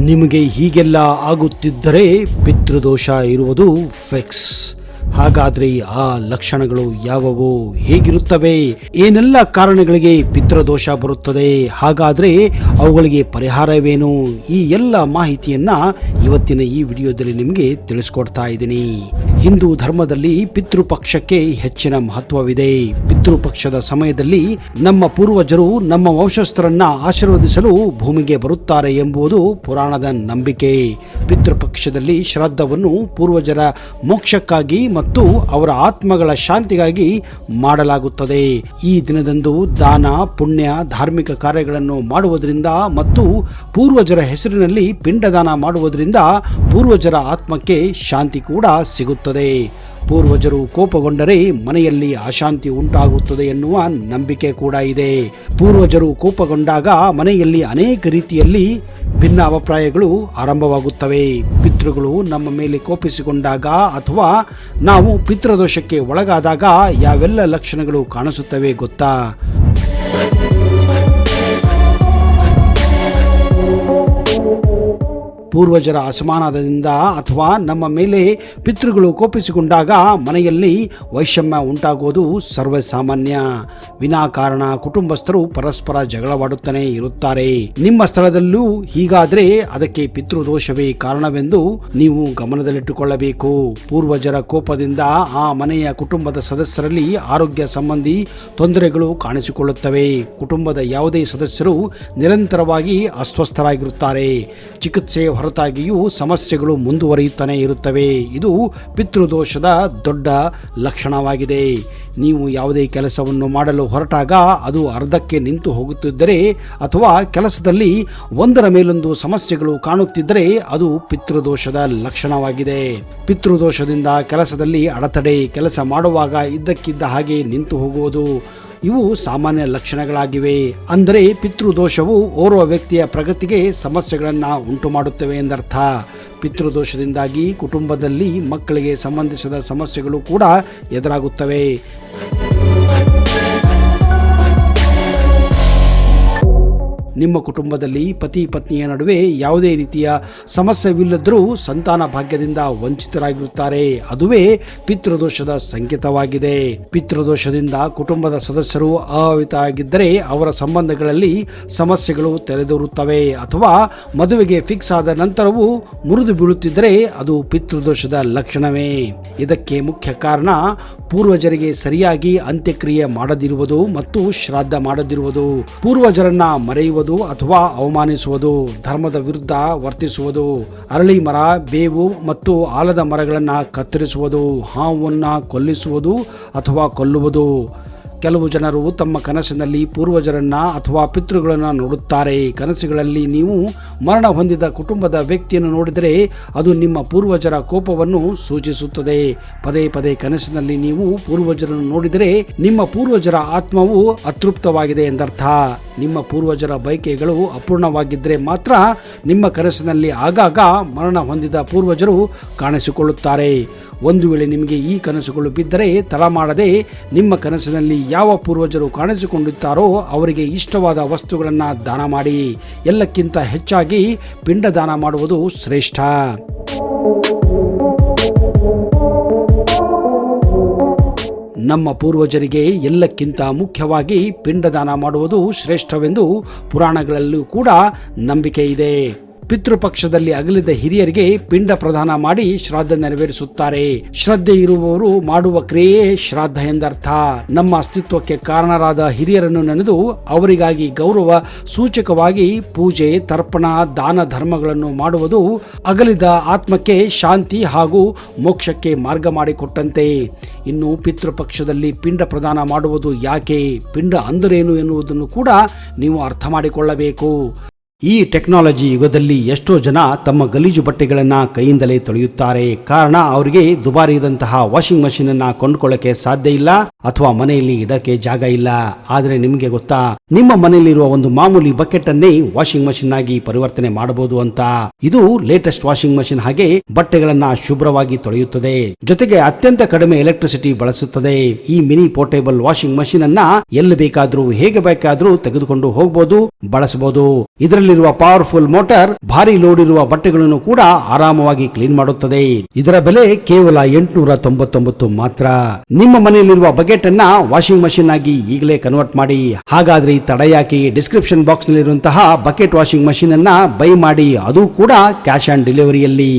ನಿಮಗೆ ಹೀಗೆಲ್ಲ ಆಗುತ್ತಿದ್ದರೆ ಪಿತೃದೋಷ ಇರುವುದು ಫಿಕ್ಸ್. ಹಾಗಾದ್ರೆ ಆ ಲಕ್ಷಣಗಳು ಯಾವುವು, ಹೇಗಿರುತ್ತವೆ, ಏನೆಲ್ಲ ಕಾರಣಗಳಿಗೆ ಪಿತೃದೋಷ ಬರುತ್ತದೆ, ಹಾಗಾದ್ರೆ ಅವುಗಳಿಗೆ ಪರಿಹಾರವೇನು, ಈ ಎಲ್ಲ ಮಾಹಿತಿಯನ್ನ ಇವತ್ತಿನ ಈ ವಿಡಿಯೋದಲ್ಲಿ ನಿಮಗೆ ತಿಳಿಸ್ಕೊಡ್ತಾ ಇದ್ದೀನಿ. ಹಿಂದೂ ಧರ್ಮದಲ್ಲಿ ಪಿತೃಪಕ್ಷಕ್ಕೆ ಹೆಚ್ಚಿನ ಮಹತ್ವವಿದೆ. ಪಿತೃಪಕ್ಷದ ಸಮಯದಲ್ಲಿ ನಮ್ಮ ಪೂರ್ವಜರು ನಮ್ಮ ವಂಶಸ್ಥರನ್ನ ಆಶೀರ್ವದಿಸಲು ಭೂಮಿಗೆ ಬರುತ್ತಾರೆ ಎಂಬುದು ಪುರಾಣದ ನಂಬಿಕೆ. ಪಿತೃಪಕ್ಷದಲ್ಲಿ ಶ್ರಾದ್ದವನ್ನು ಪೂರ್ವಜರ ಮೋಕ್ಷಕ್ಕಾಗಿ ಮತ್ತು ಅವರ ಆತ್ಮಗಳ ಶಾಂತಿಗಾಗಿ ಮಾಡಲಾಗುತ್ತದೆ. ಈ ದಿನದಂದು ದಾನ, ಪುಣ್ಯ, ಧಾರ್ಮಿಕ ಕಾರ್ಯಗಳನ್ನು ಮಾಡುವುದರಿಂದ ಮತ್ತು ಪೂರ್ವಜರ ಹೆಸರಿನಲ್ಲಿ ಪಿಂಡದಾನ ಮಾಡುವುದರಿಂದ ಪೂರ್ವಜರ ಆತ್ಮಕ್ಕೆ ಶಾಂತಿ ಕೂಡ ಸಿಗುತ್ತದೆ. ಪೂರ್ವಜರು ಕೋಪಗೊಂಡರೆ ಮನೆಯಲ್ಲಿ ಅಶಾಂತಿ ಉಂಟಾಗುತ್ತದೆ ಎನ್ನುವ ನಂಬಿಕೆ ಕೂಡ ಇದೆ. ಪೂರ್ವಜರು ಕೋಪಗೊಂಡಾಗ ಮನೆಯಲ್ಲಿ ಅನೇಕ ರೀತಿಯಲ್ಲಿ ಭಿನ್ನ ಅಭಿಪ್ರಾಯಗಳು ಆರಂಭವಾಗುತ್ತವೆ. ಪಿತೃಗಳು ನಮ್ಮ ಮೇಲೆ ಕೋಪಿಸಿಕೊಂಡಾಗ ಅಥವಾ ನಾವು ಪಿತೃದೋಷಕ್ಕೆ ಒಳಗಾದಾಗ ಯಾವೆಲ್ಲ ಲಕ್ಷಣಗಳು ಕಾಣಿಸುತ್ತವೆ ಗೊತ್ತಾ? ಪೂರ್ವಜರ ಅಸಮಾಧಾನದಿಂದ ಅಥವಾ ನಮ್ಮ ಮೇಲೆ ಪಿತೃಗಳು ಕೋಪಿಸಿಕೊಂಡಾಗ ಮನೆಯಲ್ಲಿ ವೈಷಮ್ಯ ಉಂಟಾಗುವುದು ಸರ್ವಸಾಮಾನ್ಯ. ವಿನಾಕಾರಣ ಕುಟುಂಬಸ್ಥರು ಪರಸ್ಪರ ಜಗಳವಾಡುತ್ತಾನೆ ಇರುತ್ತಾರೆ. ನಿಮ್ಮ ಸ್ಥಳದಲ್ಲೂ ಹೀಗಾದರೆ ಅದಕ್ಕೆ ಪಿತೃದೋಷವೇ ಕಾರಣವೆಂದು ನೀವು ಗಮನದಲ್ಲಿಟ್ಟುಕೊಳ್ಳಬೇಕು. ಪೂರ್ವಜರ ಕೋಪದಿಂದ ಆ ಮನೆಯ ಕುಟುಂಬದ ಸದಸ್ಯರಲ್ಲಿ ಆರೋಗ್ಯ ಸಂಬಂಧಿ ತೊಂದರೆಗಳು ಕಾಣಿಸಿಕೊಳ್ಳುತ್ತವೆ. ಕುಟುಂಬದ ಯಾವುದೇ ಸದಸ್ಯರು ನಿರಂತರವಾಗಿ ಅಸ್ವಸ್ಥರಾಗಿರುತ್ತಾರೆ. ಚಿಕಿತ್ಸೆ ಹೊರತಾಗಿಯೂ ಸಮಸ್ಯೆಗಳು ಮುಂದುವರಿಯುತ್ತಾನೆ ಇರುತ್ತವೆ. ಇದು ಪಿತೃದೋಷದ ದೊಡ್ಡ ಲಕ್ಷಣವಾಗಿದೆ. ನೀವು ಯಾವುದೇ ಕೆಲಸವನ್ನು ಮಾಡಲು ಹೊರಟಾಗ ಅದು ಅರ್ಧಕ್ಕೆ ನಿಂತು ಹೋಗುತ್ತಿದ್ದರೆ ಅಥವಾ ಕೆಲಸದಲ್ಲಿ ಒಂದರ ಮೇಲೊಂದು ಸಮಸ್ಯೆಗಳು ಕಾಣುತ್ತಿದ್ದರೆ ಅದು ಪಿತೃದೋಷದ ಲಕ್ಷಣವಾಗಿದೆ. ಪಿತೃದೋಷದಿಂದ ಕೆಲಸದಲ್ಲಿ ಅಡೆತಡೆ, ಕೆಲಸ ಮಾಡುವಾಗ ಇದ್ದಕ್ಕಿದ್ದ ಹಾಗೆ ನಿಂತು ಹೋಗುವುದು, ಇವು ಸಾಮಾನ್ಯ ಲಕ್ಷಣಗಳಾಗಿವೆ. ಅಂದರೆ ಪಿತೃದೋಷವು ಓರ್ವ ವ್ಯಕ್ತಿಯ ಪ್ರಗತಿಗೆ ಸಮಸ್ಯೆಗಳನ್ನು ಉಂಟು ಮಾಡುತ್ತವೆ ಎಂದರ್ಥ. ಪಿತೃದೋಷದಿಂದಾಗಿ ಕುಟುಂಬದಲ್ಲಿ ಮಕ್ಕಳಿಗೆ ಸಂಬಂಧಿಸಿದ ಸಮಸ್ಯೆಗಳು ಕೂಡ ಎದುರಾಗುತ್ತವೆ. ನಿಮ್ಮ ಕುಟುಂಬದಲ್ಲಿ ಪತಿ ಪತ್ನಿಯ ನಡುವೆ ಯಾವುದೇ ರೀತಿಯ ಸಮಸ್ಯೆವಿಲ್ಲದರೂ ಸಂತಾನ ಭಾಗ್ಯದಿಂದ ವಂಚಿತರಾಗಿರುತ್ತಾರೆ. ಅದುವೇ ಪಿತೃದೋಷದ ಸಂಕೇತವಾಗಿದೆ. ಪಿತೃದೋಷದಿಂದ ಕುಟುಂಬದ ಸದಸ್ಯರು ಅವಿತ ಆಗಿದ್ದರೆ ಅವರ ಸಂಬಂಧಗಳಲ್ಲಿ ಸಮಸ್ಯೆಗಳು ತೆರೆದೋರುತ್ತವೆ ಅಥವಾ ಮದುವೆಗೆ ಫಿಕ್ಸ್ ಆದ ನಂತರವೂ ಮುರಿದು ಬೀಳುತ್ತಿದ್ದರೆ ಅದು ಪಿತೃದೋಷದ ಲಕ್ಷಣವೇ. ಇದಕ್ಕೆ ಮುಖ್ಯ ಕಾರಣ ಪೂರ್ವಜರಿಗೆ ಸರಿಯಾಗಿ ಅಂತ್ಯಕ್ರಿಯೆ ಮಾಡದಿರುವುದು ಮತ್ತು ಶ್ರಾದ್ದ ಮಾಡದಿರುವುದು, ಪೂರ್ವಜರನ್ನ ಮರೆಯುವುದು ಅಥವಾ ಅವಮಾನಿಸುವುದು, ಧರ್ಮದ ವಿರುದ್ಧ ವರ್ತಿಸುವುದು, ಅರಳಿ ಮರ, ಬೇವು ಮತ್ತು ಆಲದ ಮರಗಳನ್ನು ಕತ್ತರಿಸುವುದು, ಹಾವನ್ನು ಕೊಲ್ಲಿಸುವುದು ಅಥವಾ ಕೊಲ್ಲುವುದು. ಕೆಲವು ಜನರು ತಮ್ಮ ಕನಸಿನಲ್ಲಿ ಪೂರ್ವಜರನ್ನ ಅಥವಾ ಪಿತೃಗಳನ್ನು ನೋಡುತ್ತಾರೆ. ಕನಸುಗಳಲ್ಲಿ ನೀವು ಮರಣ ಹೊಂದಿದ ಕುಟುಂಬದ ವ್ಯಕ್ತಿಯನ್ನು ನೋಡಿದರೆ ಅದು ನಿಮ್ಮ ಪೂರ್ವಜರ ಕೋಪವನ್ನು ಸೂಚಿಸುತ್ತದೆ. ಪದೇ ಪದೇ ಕನಸಿನಲ್ಲಿ ನೀವು ಪೂರ್ವಜರನ್ನು ನೋಡಿದರೆ ನಿಮ್ಮ ಪೂರ್ವಜರ ಆತ್ಮವು ಅತೃಪ್ತವಾಗಿದೆ ಎಂದರ್ಥ. ನಿಮ್ಮ ಪೂರ್ವಜರ ಬಯಕೆಗಳು ಅಪೂರ್ಣವಾಗಿದ್ದರೆ ಮಾತ್ರ ನಿಮ್ಮ ಕನಸಿನಲ್ಲಿ ಆಗಾಗ ಮರಣ ಹೊಂದಿದ ಪೂರ್ವಜರು ಕಾಣಿಸಿಕೊಳ್ಳುತ್ತಾರೆ. ಒಂದು ವೇಳೆ ನಿಮಗೆ ಈ ಕನಸುಗಳು ಬಿದ್ದರೆ ತಡ ಮಾಡದೆ ನಿಮ್ಮ ಕನಸಿನಲ್ಲಿ ಯಾವ ಪೂರ್ವಜರು ಕಾಣಿಸಿಕೊಂಡಿದ್ದಾರೋ ಅವರಿಗೆ ಇಷ್ಟವಾದ ವಸ್ತುಗಳನ್ನು ದಾನ ಮಾಡಿ. ಎಲ್ಲಕ್ಕಿಂತ ಹೆಚ್ಚಾಗಿ ಪಿಂಡ ದಾನ ಮಾಡುವುದು ಶ್ರೇಷ್ಠ. ನಮ್ಮ ಪೂರ್ವಜರಿಗೆ ಎಲ್ಲಕ್ಕಿಂತ ಮುಖ್ಯವಾಗಿ ಪಿಂಡದಾನ ಮಾಡುವುದು ಶ್ರೇಷ್ಠವೆಂದು ಪುರಾಣಗಳಲ್ಲೂ ಕೂಡ ನಂಬಿಕೆ ಇದೆ. ಪಿತೃಪಕ್ಷದಲ್ಲಿ ಅಗಲಿದ ಹಿರಿಯರಿಗೆ ಪಿಂಡ ಪ್ರದಾನ ಮಾಡಿ ಶ್ರಾದ್ದ ನೆರವೇರಿಸುತ್ತಾರೆ. ಶ್ರದ್ಧೆ ಇರುವವರು ಮಾಡುವ ಕ್ರಿಯೆ ಶ್ರಾದ್ದ ಎಂದರ್ಥ. ನಮ್ಮ ಅಸ್ತಿತ್ವಕ್ಕೆ ಕಾರಣರಾದ ಹಿರಿಯರನ್ನು ನೆನೆದು ಅವರಿಗಾಗಿ ಗೌರವ ಸೂಚಕವಾಗಿ ಪೂಜೆ, ತರ್ಪಣ, ದಾನ ಧರ್ಮಗಳನ್ನು ಮಾಡುವುದು ಅಗಲಿದ ಆತ್ಮಕ್ಕೆ ಶಾಂತಿ ಹಾಗೂ ಮೋಕ್ಷಕ್ಕೆ ಮಾರ್ಗ ಮಾಡಿಕೊಟ್ಟಂತೆ. ಇನ್ನು ಪಿತೃಪಕ್ಷದಲ್ಲಿ ಪಿಂಡ ಪ್ರದಾನ ಮಾಡುವುದು ಯಾಕೆ, ಪಿಂಡ ಅಂದರೇನು ಎನ್ನುವುದನ್ನು ಕೂಡ ನೀವು ಅರ್ಥ ಮಾಡಿಕೊಳ್ಳಬೇಕು. ಈ ಟೆಕ್ನಾಲಜಿ ಯುಗದಲ್ಲಿ ಎಷ್ಟೋ ಜನ ತಮ್ಮ ಗಲೀಜು ಬಟ್ಟೆಗಳನ್ನು ಕೈಯಿಂದಲೇ ತೊಳೆಯುತ್ತಾರೆ. ಕಾರಣ ಅವರಿಗೆ ದುಬಾರಿ ಇದ್ದಂತಹ ವಾಷಿಂಗ್ ಮಷೀನ್ ಅನ್ನ ಕೊಂಡ್ಕೊಳ್ಳಕ್ಕೆ ಸಾಧ್ಯ ಇಲ್ಲ ಅಥವಾ ಮನೆಯಲ್ಲಿ ಇಡಕ್ಕೆ ಜಾಗ ಇಲ್ಲ. ಆದರೆ ನಿಮಗೆ ಗೊತ್ತಾ, ನಿಮ್ಮ ಮನೆಯಲ್ಲಿರುವ ಒಂದು ಮಾಮೂಲಿ ಬಕೆಟ್ ಅನ್ನೇ ವಾಷಿಂಗ್ ಮಷೀನ್ ಆಗಿ ಪರಿವರ್ತನೆ ಮಾಡಬಹುದು ಅಂತ. ಇದು ಲೇಟೆಸ್ಟ್ ವಾಷಿಂಗ್ ಮಷೀನ್ ಹಾಗೆ ಬಟ್ಟೆಗಳನ್ನ ಶುಭ್ರವಾಗಿ ತೊಳೆಯುತ್ತದೆ, ಜೊತೆಗೆ ಅತ್ಯಂತ ಕಡಿಮೆ ಎಲೆಕ್ಟ್ರಿಸಿಟಿ ಬಳಸುತ್ತದೆ. ಈ ಮಿನಿ ಪೋರ್ಟೇಬಲ್ ವಾಷಿಂಗ್ ಮಷೀನ್ ಅನ್ನ ಎಲ್ಲಿ ಬೇಕಾದ್ರೂ ಹೇಗೆ ಬೇಕಾದ್ರೂ ತೆಗೆದುಕೊಂಡು ಹೋಗಬಹುದು, ಬಳಸಬಹುದು. ಇದರಲ್ಲಿ ಇದರಲ್ಲಿರುವ ಪವರ್ಫುಲ್ ಮೋಟಾರ್ ಭಾರಿ ಲೋಡ್ ಇರುವ ಬಟ್ಟೆಗಳನ್ನು ಕೂಡ ಆರಾಮವಾಗಿ ಕ್ಲೀನ್ ಮಾಡುತ್ತದೆ. ಇದರ ಬೆಲೆ ಕೇವಲ 899 ಮಾತ್ರ. ನಿಮ್ಮ ಮನೆಯಲ್ಲಿರುವ ಬಕೆಟ್ ಅನ್ನ ವಾಷಿಂಗ್ ಮಷಿನ್ ಆಗಿ ಈಗಲೇ ಕನ್ವರ್ಟ್ ಮಾಡಿ. ಹಾಗಾದ್ರೆ ತಡ ಯಾಕೆ? ಡಿಸ್ಕ್ರಿಪ್ಷನ್ ಬಾಕ್ಸ್ ನಲ್ಲಿರುವಂತಹ ಬಕೆಟ್ ವಾಷಿಂಗ್ ಮಷಿನ್ ಅನ್ನ ಬೈ ಮಾಡಿ, ಅದು ಕೂಡ ಕ್ಯಾಶ್ ಆನ್ ಡೆಲಿವರಿಯಲ್ಲಿ.